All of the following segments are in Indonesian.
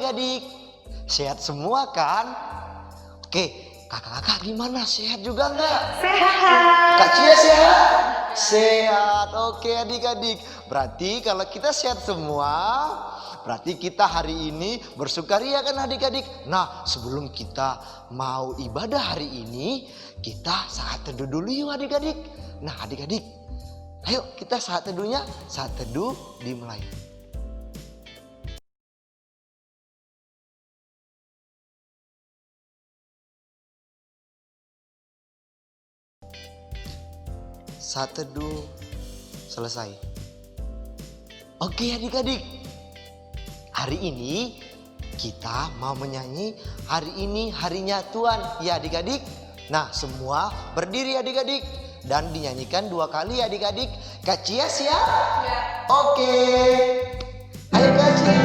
adik-adik? Sehat semua kan? Oke, kakak-kakak gimana? Sehat juga nggak? Sehat. Kak Cia sehat? Sehat. Oke adik-adik. Berarti kalau kita sehat semua, berarti kita hari ini bersukaria kan adik-adik? Nah, sebelum kita mau ibadah hari ini, kita saat teduh dulu yuk adik-adik. Nah adik-adik, ayo kita saat teduhnya, saat teduh dimulai. Saat teduh selesai. Oke adik-adik, hari ini kita mau menyanyi Hari Ini Harinya Tuhan ya adik-adik. Nah semua berdiri adik-adik dan dinyanyikan 2 kali adik-adik. Kak Cia siap? Ya. Oke, ayo Kak Cia.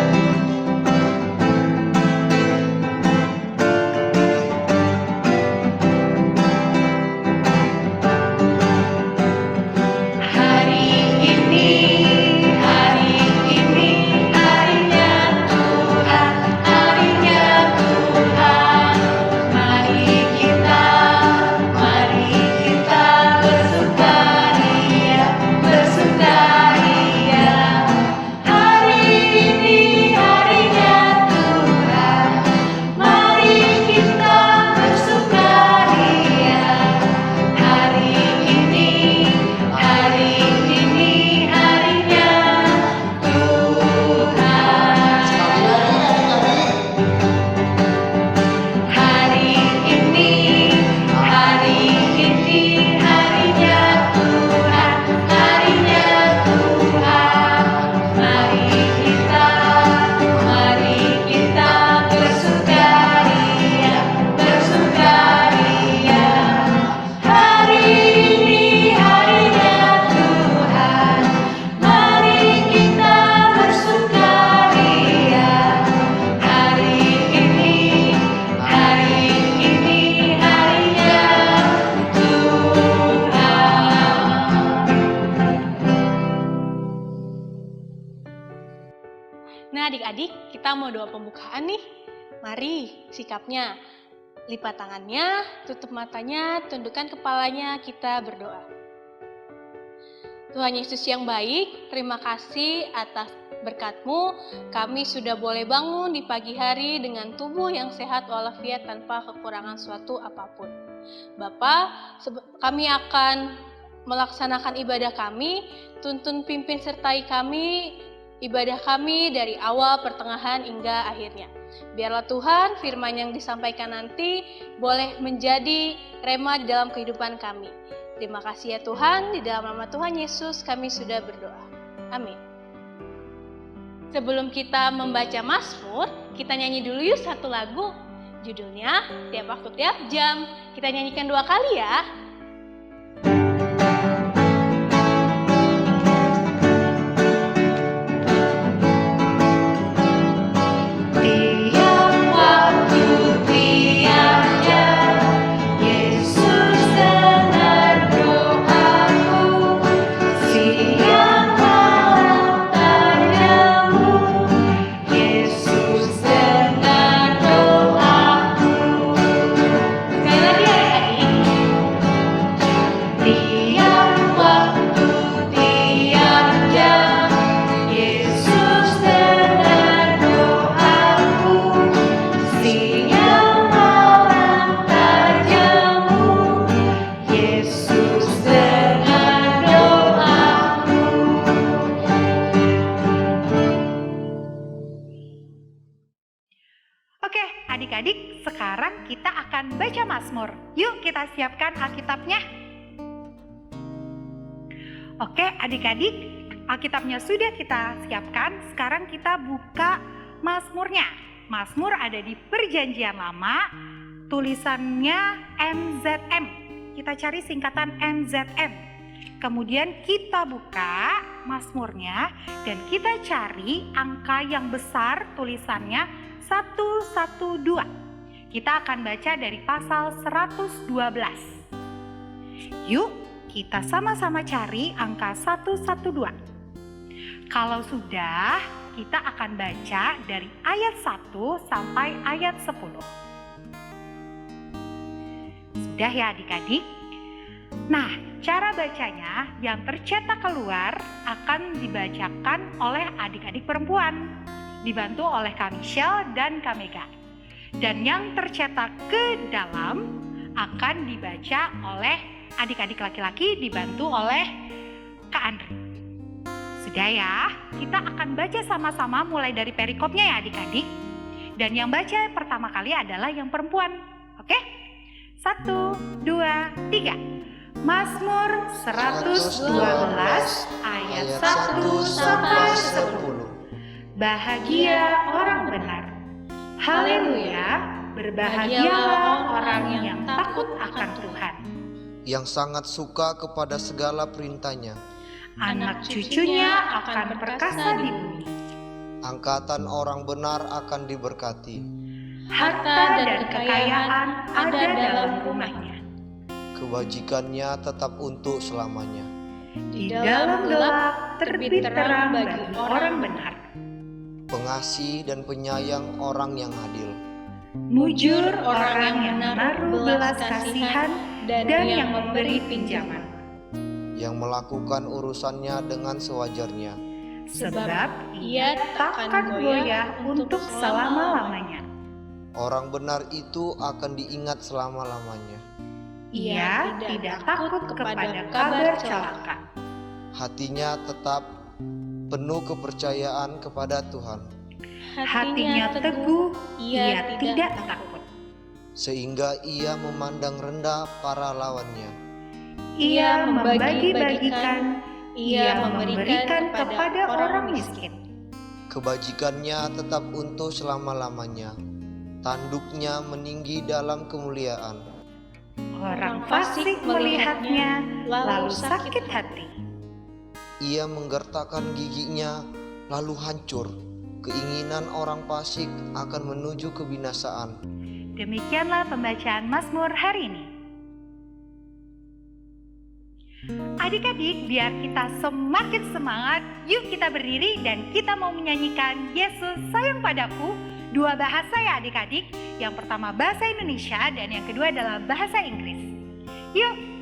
Nah adik-adik, kita mau doa pembukaan nih. Mari sikapnya, lipat tangannya, tutup matanya, tundukkan kepalanya, kita berdoa. Tuhan Yesus yang baik, terima kasih atas berkat-Mu, kami sudah boleh bangun di pagi hari dengan tubuh yang sehat walafiat tanpa kekurangan suatu apapun. Bapa, kami akan melaksanakan ibadah kami, tuntun pimpin sertai kami, ibadah kami dari awal, pertengahan, hingga akhirnya. Biarlah Tuhan firman yang disampaikan nanti boleh menjadi rema di dalam kehidupan kami. Terima kasih ya Tuhan, di dalam nama Tuhan Yesus kami sudah berdoa. Amin. Sebelum kita membaca Mazmur, kita nyanyi dulu yuk satu lagu. Judulnya Tiap Waktu Tiap Jam. Kita nyanyikan 2 kali ya. Oke, adik-adik, sekarang kita akan baca Mazmur. Yuk kita siapkan Alkitabnya. Oke, adik-adik, Alkitabnya sudah kita siapkan. Sekarang kita buka Mazmurnya. Mazmur ada di Perjanjian Lama, tulisannya MZM. Kita cari singkatan MZM. Kemudian kita buka Mazmurnya dan kita cari angka yang besar, tulisannya 112. Kita akan baca dari pasal 112. Yuk, kita sama-sama cari angka 112. Kalau sudah, kita akan baca dari ayat 1 sampai ayat 10. Sudah ya adik-adik? Nah, cara bacanya yang tercetak keluar akan dibacakan oleh adik-adik perempuan, dibantu oleh Kak Michelle dan Kak Mega. Dan yang tercetak ke dalam akan dibaca oleh adik-adik laki-laki dibantu oleh Kak Andri. Sudah ya, kita akan baca sama-sama mulai dari perikopnya ya adik-adik. Dan yang baca pertama kali adalah yang perempuan. Oke? 1, 2, 3. Mazmur 112 ayat 1 sampai 10. Bahagia orang benar. Haleluya, berbahagialah orang yang takut akan Tuhan. Yang sangat suka kepada segala perintahnya. Anak cucunya akan perkasa di bumi. Angkatan orang benar akan diberkati. Harta dan kekayaan ada dalam rumahnya. Kebajikannya tetap untuk selamanya. Di dalam gelap terbit terang bagi orang benar. Pengasih dan penyayang orang yang adil. Mujur orang yang menaruh belas kasihan dan yang memberi pinjaman. Yang melakukan urusannya dengan sewajarnya. Sebab ia takkan goyah untuk selama-lamanya. Orang benar itu akan diingat selama-lamanya. Ia tidak takut kepada kabar celaka. Hatinya tetap penuh kepercayaan kepada Tuhan. Hatinya teguh, ia tidak takut. Sehingga ia memandang rendah para lawannya. Ia membagi-bagikan, ia memberikan kepada orang miskin. Kebajikannya tetap untuk selama-lamanya. Tanduknya meninggi dalam kemuliaan. Orang fasik melihatnya lalu sakit hati. Ia menggertakkan giginya lalu hancur. Keinginan orang fasik akan menuju kebinasaan. Demikianlah pembacaan Mazmur hari ini. Adik-adik, biar kita semakin semangat, yuk kita berdiri dan kita mau menyanyikan Yesus Sayang Padaku. Dua bahasa ya adik-adik. Yang pertama bahasa Indonesia dan yang kedua adalah bahasa Inggris. Yuk.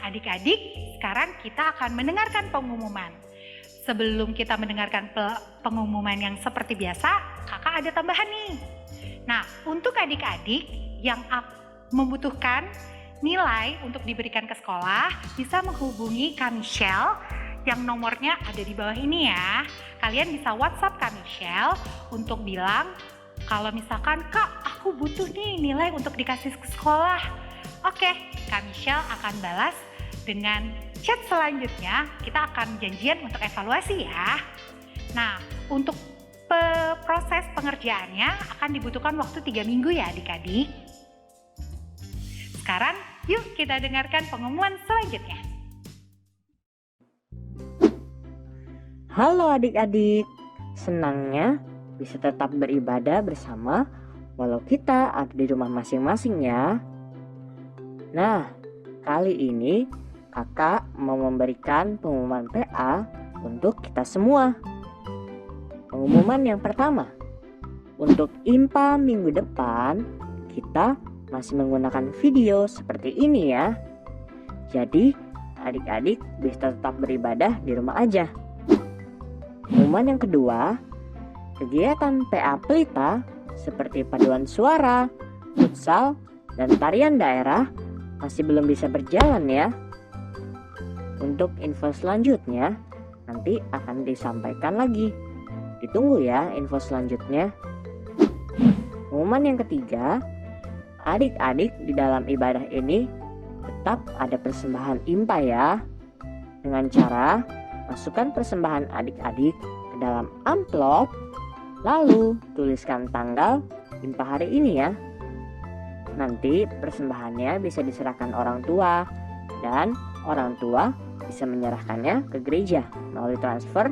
Adik-adik, sekarang kita akan mendengarkan pengumuman. Sebelum kita mendengarkan pengumuman yang seperti biasa, kakak ada tambahan nih. Nah, untuk adik-adik yang membutuhkan nilai untuk diberikan ke sekolah, bisa menghubungi Kak Michelle yang nomornya ada di bawah ini ya. Kalian bisa WhatsApp Kak Michelle untuk bilang kalau misalkan, Kak, aku butuh nih nilai untuk dikasih ke sekolah. Oke, Kak Michelle akan balas dengan chat selanjutnya. Kita akan janjian untuk evaluasi ya. Nah, untuk proses pengerjaannya akan dibutuhkan waktu 3 minggu ya adik-adik. Sekarang yuk kita dengarkan pengumuman selanjutnya. Halo adik-adik, senangnya bisa tetap beribadah bersama walau kita ada di rumah masing-masing ya. Nah, kali ini kakak mau memberikan pengumuman PA untuk kita semua. Pengumuman yang pertama, untuk IMPA minggu depan kita masih menggunakan video seperti ini ya. Jadi adik-adik bisa tetap beribadah di rumah aja. Pengumuman yang kedua, kegiatan PA Pelita seperti paduan suara, futsal, dan tarian daerah masih belum bisa berjalan ya. Untuk info selanjutnya nanti akan disampaikan lagi. Ditunggu ya info selanjutnya. Pengumuman yang ketiga, adik-adik di dalam ibadah ini tetap ada persembahan IMPA ya. Dengan cara masukkan persembahan adik-adik ke dalam amplop, lalu tuliskan tanggal IMPA hari ini ya. Nanti persembahannya bisa diserahkan orang tua dan orang tua bisa menyerahkannya ke gereja melalui transfer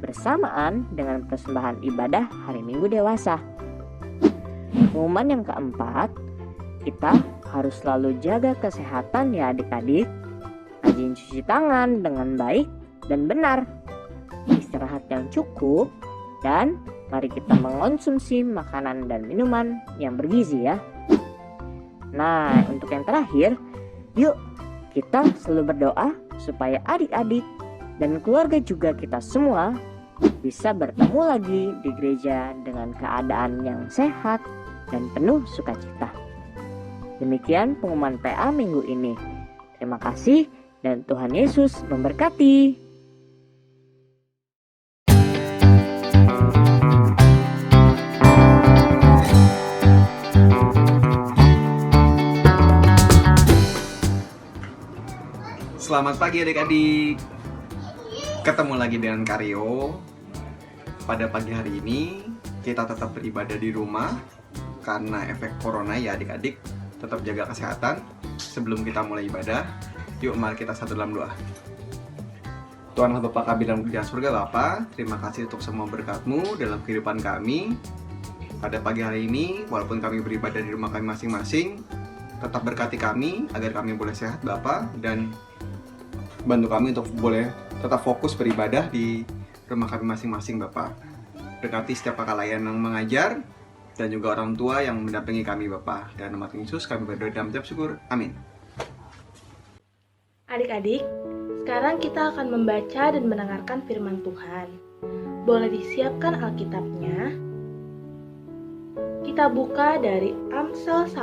bersamaan dengan persembahan ibadah hari Minggu dewasa. Pengumuman yang keempat, kita harus selalu jaga kesehatan ya adik-adik. Rajin cuci tangan dengan baik dan benar. Istirahat yang cukup dan mari kita mengonsumsi makanan dan minuman yang bergizi ya. Nah, untuk yang terakhir, yuk kita selalu berdoa supaya adik-adik dan keluarga juga kita semua bisa bertemu lagi di gereja dengan keadaan yang sehat dan penuh sukacita. Demikian pengumuman PA minggu ini. Terima kasih dan Tuhan Yesus memberkati. Selamat pagi adik-adik. Ketemu lagi dengan Karyo. Pada pagi hari ini kita tetap beribadah di rumah karena efek corona ya adik-adik. Tetap jaga kesehatan. Sebelum kita mulai ibadah, yuk mari kita satu dalam doa. Tuhan Allah Bapa kami dalam kerajaan surga Bapa, terima kasih untuk semua berkat-Mu dalam kehidupan kami. Pada pagi hari ini, walaupun kami beribadah di rumah kami masing-masing, tetap berkati kami agar kami boleh sehat Bapa, dan bantu kami untuk boleh tetap fokus beribadah di rumah kami masing-masing Bapak. Berkati setiap kakak layan yang mengajar dan juga orang tua yang mendampingi kami Bapak. Dan nama Tuhan Yesus kami berdoa dan mengucap syukur. Amin. Adik-adik, sekarang kita akan membaca dan mendengarkan firman Tuhan. Boleh disiapkan Alkitabnya. Kita buka dari Amsal 1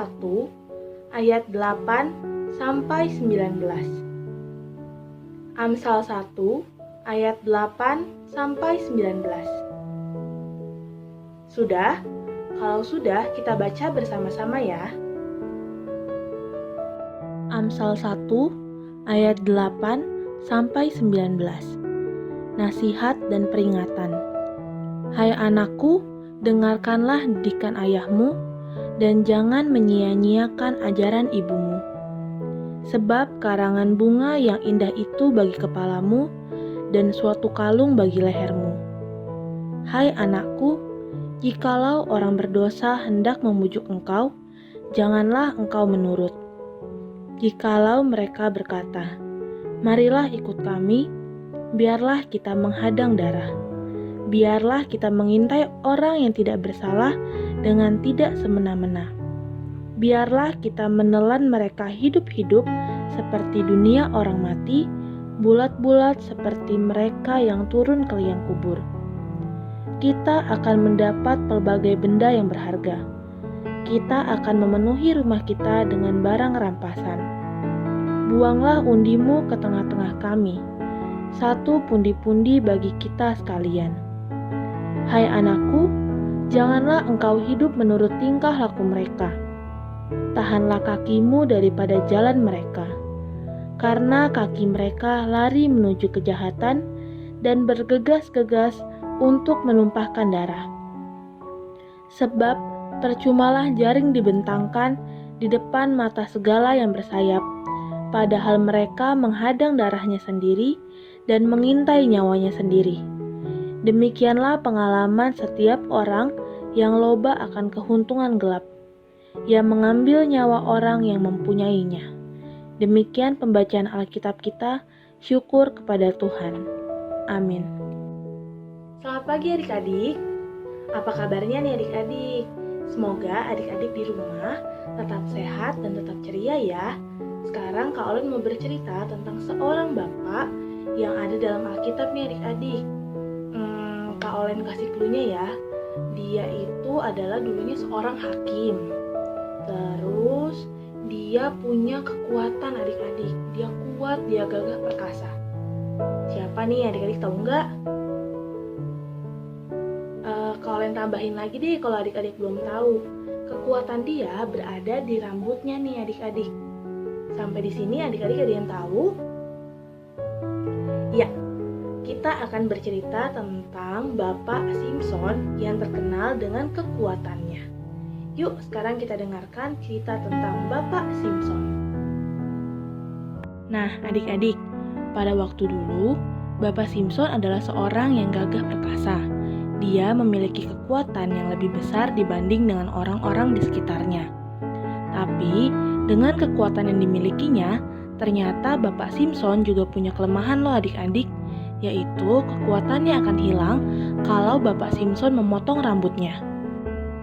ayat 8 sampai 19. Amsal 1 ayat 8 sampai 19. Sudah? Kalau sudah, kita baca bersama-sama ya. Amsal 1 ayat 8 sampai 19. Nasihat dan peringatan. Hai anakku, dengarkanlah didikan ayahmu dan jangan menyia-nyiakan ajaran ibumu. Sebab karangan bunga yang indah itu bagi kepalamu dan suatu kalung bagi lehermu. Hai anakku, jikalau orang berdosa hendak memujuk engkau, janganlah engkau menurut. Jikalau mereka berkata, marilah ikut kami, biarlah kita menghadang darah. Biarlah kita mengintai orang yang tidak bersalah dengan tidak semena-mena. Biarlah kita menelan mereka hidup-hidup seperti dunia orang mati, bulat-bulat seperti mereka yang turun ke liang kubur. Kita akan mendapat pelbagai benda yang berharga. Kita akan memenuhi rumah kita dengan barang rampasan. Buanglah undimu ke tengah-tengah kami, satu pundi-pundi bagi kita sekalian. Hai anakku, janganlah engkau hidup menurut tingkah laku mereka. Tahanlah kakimu daripada jalan mereka, karena kaki mereka lari menuju kejahatan dan bergegas-gegas untuk menumpahkan darah. Sebab percumalah jaring dibentangkan di depan mata segala yang bersayap, padahal mereka menghadang darahnya sendiri dan mengintai nyawanya sendiri. Demikianlah pengalaman setiap orang yang loba akan keuntungan gelap, yang mengambil nyawa orang yang mempunyainya. Demikian pembacaan Alkitab kita, syukur kepada Tuhan. Amin. Selamat pagi adik-adik. Apa kabarnya nih adik-adik? Semoga adik-adik di rumah tetap sehat dan tetap ceria ya. Sekarang Kak Olen mau bercerita tentang seorang bapak yang ada dalam Alkitab nih adik-adik. Kak Olen kasih clue-nya ya. Dia itu adalah dulunya seorang hakim. Terus dia punya kekuatan adik-adik. Dia kuat, dia gagah perkasa. Siapa nih adik-adik, tahu nggak? Kak Olen tambahin lagi deh kalau adik-adik belum tahu. Kekuatan dia berada di rambutnya nih adik-adik. Sampai di sini adik-adik ada yang tahu? Ya, kita akan bercerita tentang Bapak Simpson yang terkenal dengan kekuatannya. Yuk, sekarang kita dengarkan cerita tentang Bapak Simpson. Nah, adik-adik, pada waktu dulu, Bapak Simpson adalah seorang yang gagah perkasa. Dia memiliki kekuatan yang lebih besar dibanding dengan orang-orang di sekitarnya. Tapi, dengan kekuatan yang dimilikinya, ternyata Bapak Simpson juga punya kelemahan loh adik-adik, yaitu kekuatannya akan hilang kalau Bapak Simpson memotong rambutnya.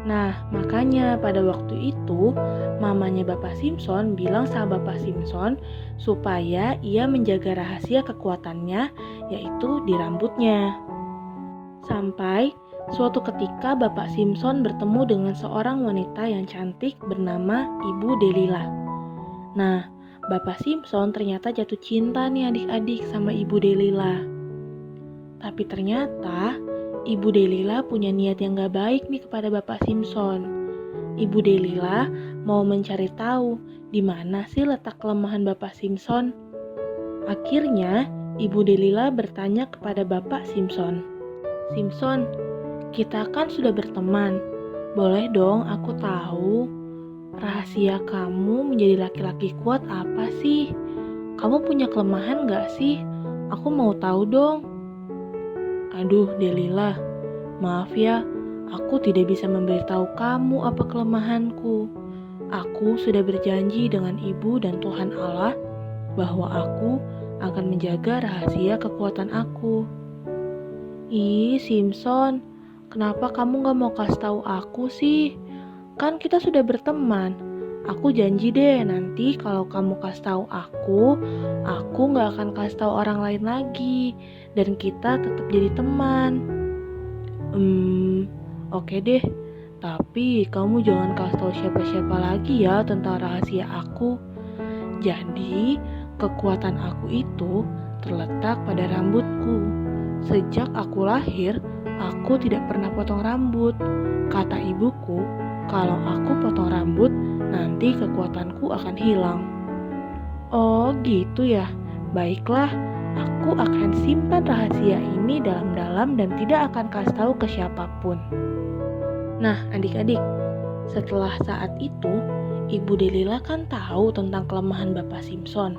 Nah, makanya pada waktu itu, mamanya Bapak Simpson bilang sama Bapak Simpson supaya ia menjaga rahasia kekuatannya, yaitu di rambutnya. Sampai suatu ketika Bapak Simpson bertemu dengan seorang wanita yang cantik bernama Ibu Delila. Nah, Bapak Simpson ternyata jatuh cinta nih adik-adik sama Ibu Delila. Tapi ternyata Ibu Delila punya niat yang gak baik nih kepada Bapak Simpson. Ibu Delila mau mencari tahu di mana sih letak kelemahan Bapak Simpson. Akhirnya Ibu Delila bertanya kepada Bapak Simpson, "Simpson, kita kan sudah berteman. Boleh dong aku tahu rahasia kamu menjadi laki-laki kuat apa sih? Kamu punya kelemahan gak sih? Aku mau tahu dong." "Aduh Delila, maaf ya, aku tidak bisa memberitahu kamu apa kelemahanku. Aku sudah berjanji dengan Ibu dan Tuhan Allah bahwa aku akan menjaga rahasia kekuatan aku." "Ih Simpson, kenapa kamu gak mau kasih tahu aku sih? Kan kita sudah berteman. Aku janji deh nanti kalau kamu kasih tahu aku gak akan kasih tahu orang lain lagi. Dan kita tetap jadi teman." Oke deh. Tapi kamu jangan kasih tahu siapa-siapa lagi ya tentang rahasia aku. Jadi, kekuatan aku itu terletak pada rambutku. Sejak aku lahir, aku tidak pernah potong rambut. Kata ibuku, kalau aku potong rambut, nanti kekuatanku akan hilang. Oh gitu ya. Baiklah, aku akan simpan rahasia ini dalam-dalam dan tidak akan kasih tahu ke siapapun. Nah adik-adik, setelah saat itu, Ibu Delila kan tahu tentang kelemahan Bapak Simpson.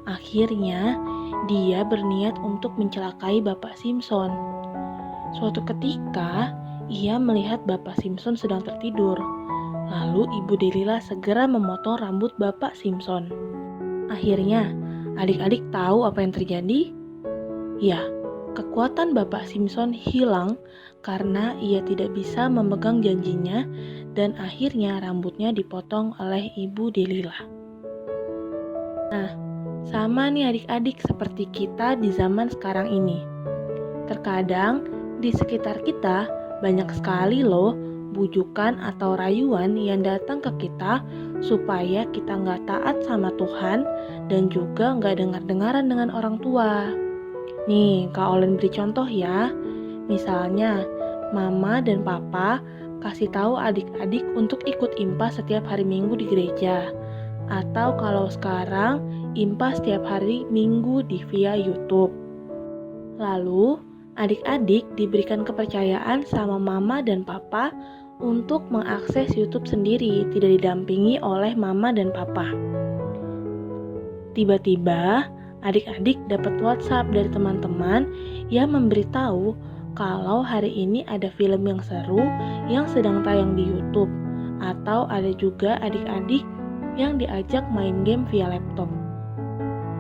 Akhirnya, dia berniat untuk mencelakai Bapak Simpson. Suatu ketika, ia melihat Bapak Simpson sedang tertidur. Lalu Ibu Delila segera memotong rambut Bapak Simpson. Akhirnya, adik-adik tahu apa yang terjadi? Ya, kekuatan Bapak Simpson hilang karena ia tidak bisa memegang janjinya dan akhirnya rambutnya dipotong oleh Ibu Delila. Nah, sama nih adik-adik seperti kita di zaman sekarang ini. Terkadang di sekitar kita banyak sekali loh bujukan atau rayuan yang datang ke kita supaya kita nggak taat sama Tuhan dan juga nggak dengar-dengaran dengan orang tua. Nih, Kak Olen beri contoh ya. Misalnya, Mama dan Papa kasih tahu adik-adik untuk ikut IMPA setiap hari Minggu di gereja. Atau kalau sekarang, IMPA setiap hari Minggu di via YouTube. Lalu, adik-adik diberikan kepercayaan sama Mama dan Papa untuk mengakses YouTube sendiri, tidak didampingi oleh Mama dan Papa. Tiba-tiba, adik-adik dapat WhatsApp dari teman-teman yang memberitahu kalau hari ini ada film yang seru yang sedang tayang di YouTube, atau ada juga adik-adik yang diajak main game via laptop.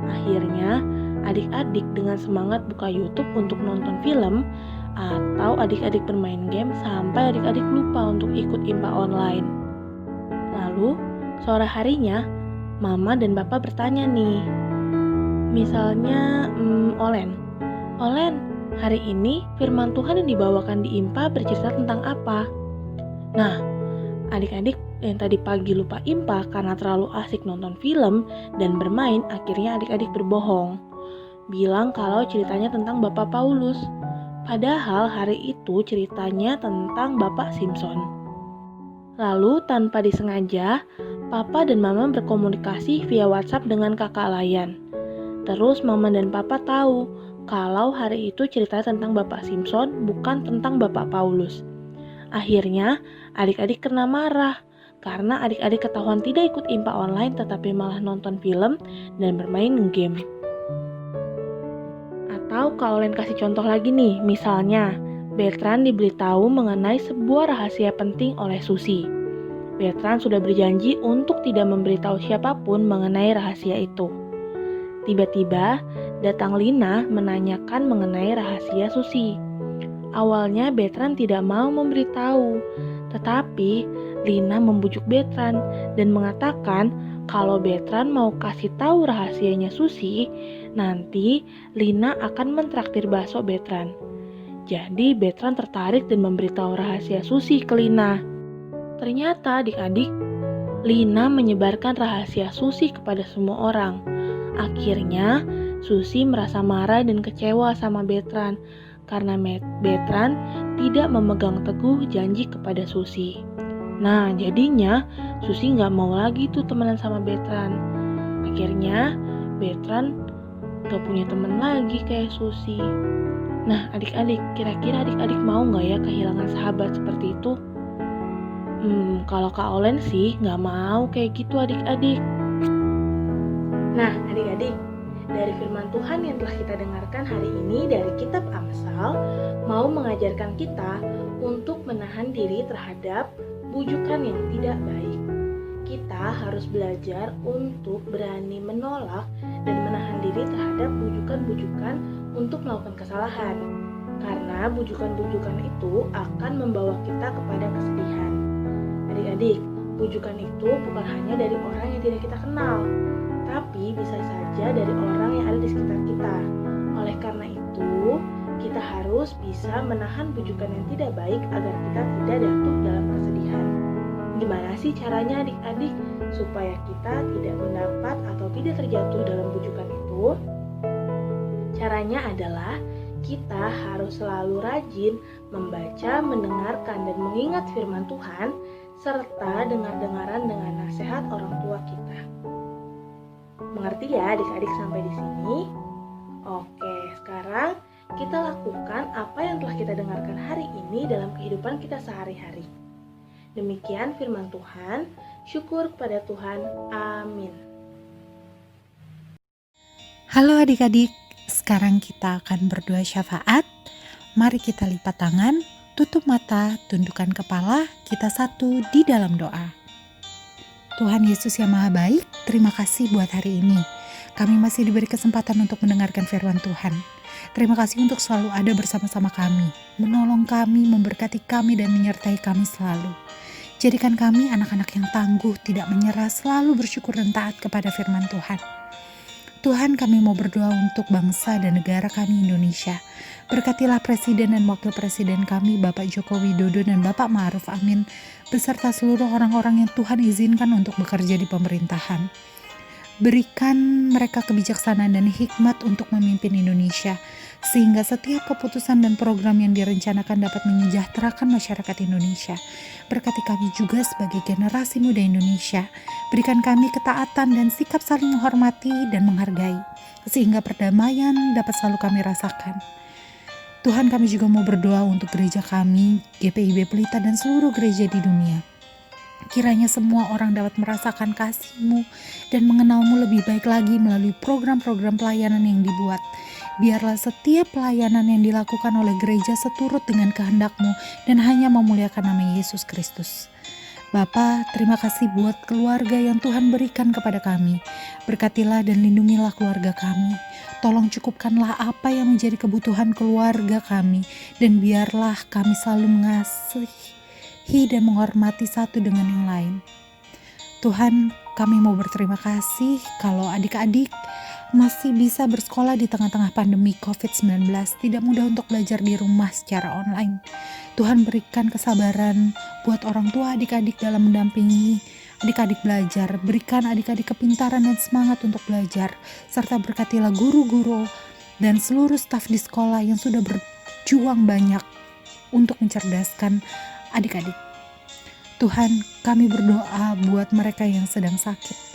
Akhirnya, adik-adik dengan semangat buka YouTube untuk nonton film, atau adik-adik bermain game sampai adik-adik lupa untuk ikut IMPA online. Lalu, sore harinya, Mama dan Papa bertanya nih. Misalnya, Olen, hari ini firman Tuhan yang dibawakan di IMPA bercerita tentang apa? Nah, adik-adik yang tadi pagi lupa IMPA karena terlalu asik nonton film dan bermain, akhirnya adik-adik berbohong. Bilang kalau ceritanya tentang Bapak Paulus. Padahal hari itu ceritanya tentang Bapak Simpson. Lalu tanpa disengaja, Papa dan Mama berkomunikasi via WhatsApp dengan kakak Layan. Terus Mama dan Papa tahu kalau hari itu cerita tentang Bapak Simpson, bukan tentang Bapak Paulus. Akhirnya, adik-adik kena marah karena adik-adik ketahuan tidak ikut IMPA online tetapi malah nonton film dan bermain game. Atau kalau Len kasih contoh lagi nih, misalnya Bertrand diberitahu mengenai sebuah rahasia penting oleh Susi. Bertrand sudah berjanji untuk tidak memberitahu siapapun mengenai rahasia itu. Tiba-tiba datang Lina menanyakan mengenai rahasia Susi. Awalnya Bertrand tidak mau memberitahu, tetapi Lina membujuk Bertrand dan mengatakan kalau Bertrand mau kasih tahu rahasianya Susi, nanti Lina akan mentraktir bakso Bertrand. Jadi Bertrand tertarik dan memberitahu rahasia Susi ke Lina. Ternyata adik-adik, Lina menyebarkan rahasia Susi kepada semua orang. Akhirnya Susi merasa marah dan kecewa sama Bertrand karena Bertrand tidak memegang teguh janji kepada Susi. Nah, jadinya Susi nggak mau lagi tuh temenan sama Bertrand. Akhirnya Bertrand nggak punya teman lagi kayak Susi. Nah, adik-adik, kira-kira adik-adik mau nggak ya kehilangan sahabat seperti itu? Kalau Kak Olen sih nggak mau kayak gitu adik-adik. Nah, adik-adik, dari firman Tuhan yang telah kita dengarkan hari ini dari kitab Amsal mau mengajarkan kita untuk menahan diri terhadap bujukan yang tidak baik. Kita harus belajar untuk berani menolak dan menahan diri terhadap bujukan-bujukan untuk melakukan kesalahan. Karena bujukan-bujukan itu akan membawa kita kepada kesedihan. Adik-adik, bujukan itu bukan hanya dari orang yang tidak kita kenal, tapi bisa saja dari orang yang ada di sekitar kita. Oleh karena itu, kita harus bisa menahan bujukan yang tidak baik agar kita tidak jatuh dalam kesedihan. Gimana sih caranya adik-adik supaya kita tidak mendapat atau tidak terjatuh dalam bujukan itu? Caranya adalah kita harus selalu rajin membaca, mendengarkan, dan mengingat firman Tuhan serta dengar-dengaran dengan nasihat orang tua kita. Mengerti ya adik-adik sampai di sini? Oke, sekarang kita lakukan apa yang telah kita dengarkan hari ini dalam kehidupan kita sehari-hari. Demikian firman Tuhan, syukur kepada Tuhan, amin. Halo adik-adik, sekarang kita akan berdoa syafaat. Mari kita lipat tangan, tutup mata, tundukkan kepala, kita satu di dalam doa. Tuhan Yesus yang Maha Baik, terima kasih buat hari ini. Kami masih diberi kesempatan untuk mendengarkan firman Tuhan. Terima kasih untuk selalu ada bersama-sama kami, menolong kami, memberkati kami, dan menyertai kami selalu. Jadikan kami anak-anak yang tangguh, tidak menyerah, selalu bersyukur dan taat kepada firman Tuhan. Tuhan, kami mau berdoa untuk bangsa dan negara kami Indonesia. Berkatilah Presiden dan Wakil Presiden kami, Bapak Joko Widodo dan Bapak Ma'ruf Amin, beserta seluruh orang-orang yang Tuhan izinkan untuk bekerja di pemerintahan. Berikan mereka kebijaksanaan dan hikmat untuk memimpin Indonesia, sehingga setiap keputusan dan program yang direncanakan dapat menyejahterakan masyarakat Indonesia. Berkati kami juga sebagai generasi muda Indonesia. Berikan kami ketaatan dan sikap saling menghormati dan menghargai, sehingga perdamaian dapat selalu kami rasakan. Tuhan, kami juga mau berdoa untuk gereja kami, GPIB Pelita dan seluruh gereja di dunia. Kiranya semua orang dapat merasakan kasih-Mu dan mengenal-Mu lebih baik lagi melalui program-program pelayanan yang dibuat. Biarlah setiap pelayanan yang dilakukan oleh gereja seturut dengan kehendak-Mu dan hanya memuliakan nama Yesus Kristus. Bapa, terima kasih buat keluarga yang Tuhan berikan kepada kami. Berkatilah dan lindungilah keluarga kami. Tolong cukupkanlah apa yang menjadi kebutuhan keluarga kami, dan biarlah kami selalu mengasihi dan menghormati satu dengan yang lain. Tuhan, kami mau berterima kasih kalau adik-adik masih bisa bersekolah di tengah-tengah pandemi COVID-19. Tidak mudah untuk belajar di rumah secara online. Tuhan berikan kesabaran buat orang tua adik-adik dalam mendampingi adik-adik belajar. Berikan adik-adik kepintaran dan semangat untuk belajar. Serta berkatilah guru-guru dan seluruh staf di sekolah yang sudah berjuang banyak untuk mencerdaskan adik-adik. Tuhan, kami berdoa buat mereka yang sedang sakit.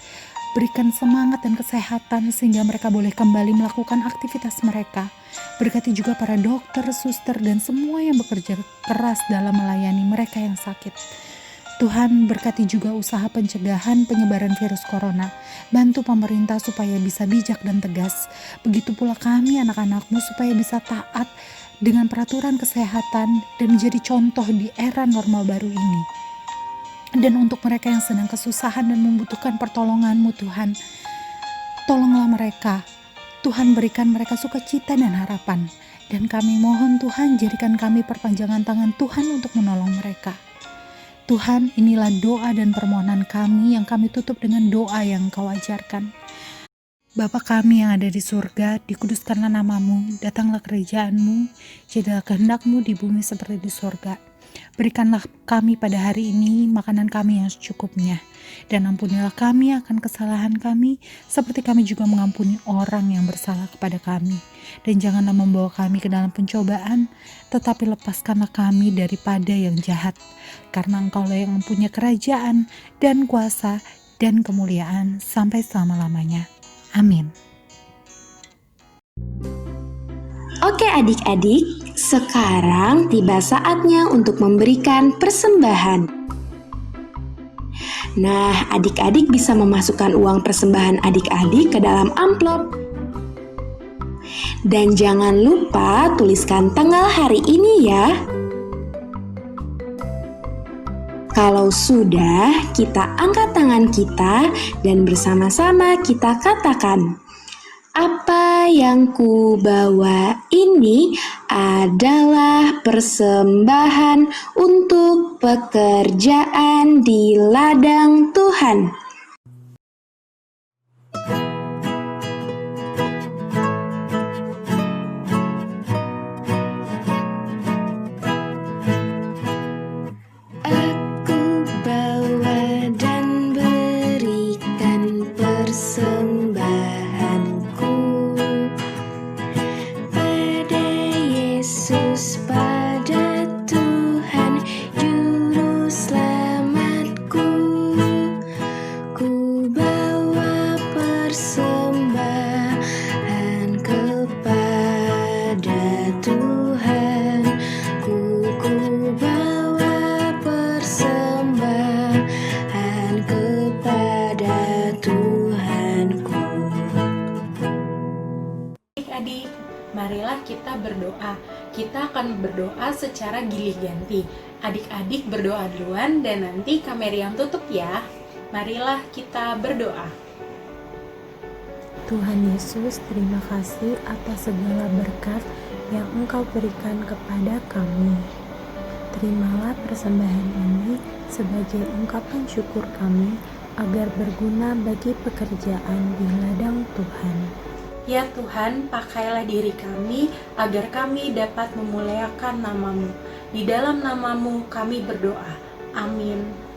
Berikan semangat dan kesehatan sehingga mereka boleh kembali melakukan aktivitas mereka. Berkati juga para dokter, suster, dan semua yang bekerja keras dalam melayani mereka yang sakit. Tuhan, berkati juga usaha pencegahan penyebaran virus corona. Bantu pemerintah supaya bisa bijak dan tegas. Begitu pula kami anak-anak-Mu supaya bisa taat dengan peraturan kesehatan dan menjadi contoh di era normal baru ini. Dan untuk mereka yang sedang kesusahan dan membutuhkan pertolongan-Mu Tuhan, tolonglah mereka. Tuhan, berikan mereka sukacita dan harapan. Dan kami mohon Tuhan, jadikan kami perpanjangan tangan Tuhan untuk menolong mereka. Tuhan, inilah doa dan permohonan kami yang kami tutup dengan doa yang Kau ajarkan. Bapa kami yang ada di surga, dikuduskanlah nama-Mu, datanglah kerajaan-Mu, jadilah kehendak-Mu di bumi seperti di surga. Berikanlah kami pada hari ini makanan kami yang secukupnya, dan ampunilah kami akan kesalahan kami, seperti kami juga mengampuni orang yang bersalah kepada kami. Dan janganlah membawa kami ke dalam pencobaan, tetapi lepaskanlah kami daripada yang jahat, karena Engkaulah yang mempunyai kerajaan dan kuasa dan kemuliaan sampai selama-lamanya. Amin. Oke adik-adik, sekarang tiba saatnya untuk memberikan persembahan. Nah, adik-adik bisa memasukkan uang persembahan adik-adik ke dalam amplop. Dan jangan lupa tuliskan tanggal hari ini ya. Kalau sudah, kita angkat tangan kita dan bersama-sama kita katakan, apa yang ku bawa ini adalah persembahan untuk pekerjaan di ladang Tuhan. Marilah kita berdoa. Kita akan berdoa secara gilih ganti. Adik-adik berdoa duluan dan nanti Kak Meriam tutup ya. Marilah kita berdoa. Tuhan Yesus, terima kasih atas segala berkat yang Engkau berikan kepada kami. Terimalah persembahan ini sebagai ungkapan syukur kami agar berguna bagi pekerjaan di ladang Tuhan. Ya Tuhan, pakailah diri kami agar kami dapat memuliakan nama-Mu. Di dalam nama-Mu kami berdoa. Amin.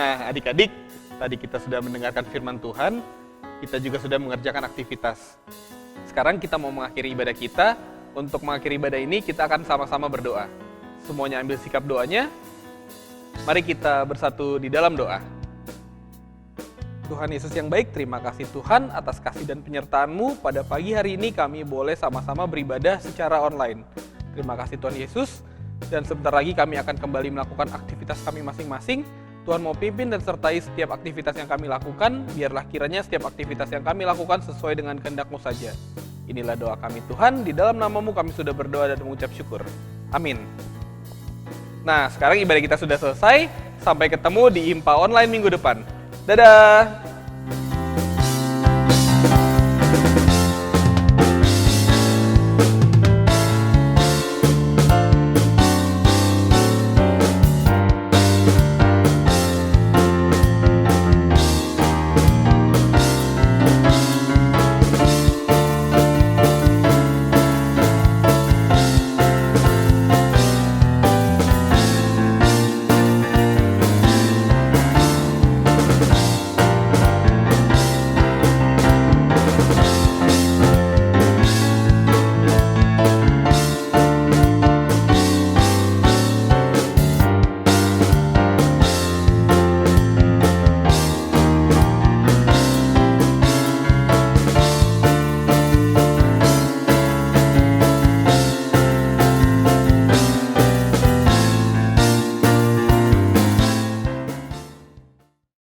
Nah, adik-adik, tadi kita sudah mendengarkan firman Tuhan, kita juga sudah mengerjakan aktivitas. Sekarang kita mau mengakhiri ibadah kita. Untuk mengakhiri ibadah ini, kita akan sama-sama berdoa. Semuanya ambil sikap doanya. Mari kita bersatu di dalam doa. Tuhan Yesus yang baik, terima kasih Tuhan atas kasih dan penyertaan-Mu. Pada pagi hari ini kami boleh sama-sama beribadah secara online. Terima kasih Tuhan Yesus. Dan sebentar lagi kami akan kembali melakukan aktivitas kami masing-masing. Tuhan mau pimpin dan sertai setiap aktivitas yang kami lakukan. Biarlah kiranya setiap aktivitas yang kami lakukan sesuai dengan kehendak-Mu saja. Inilah doa kami Tuhan, di dalam nama-Mu kami sudah berdoa dan mengucap syukur. Amin. Nah, sekarang ibadah kita sudah selesai. Sampai ketemu di IMPA Online minggu depan. Dadah!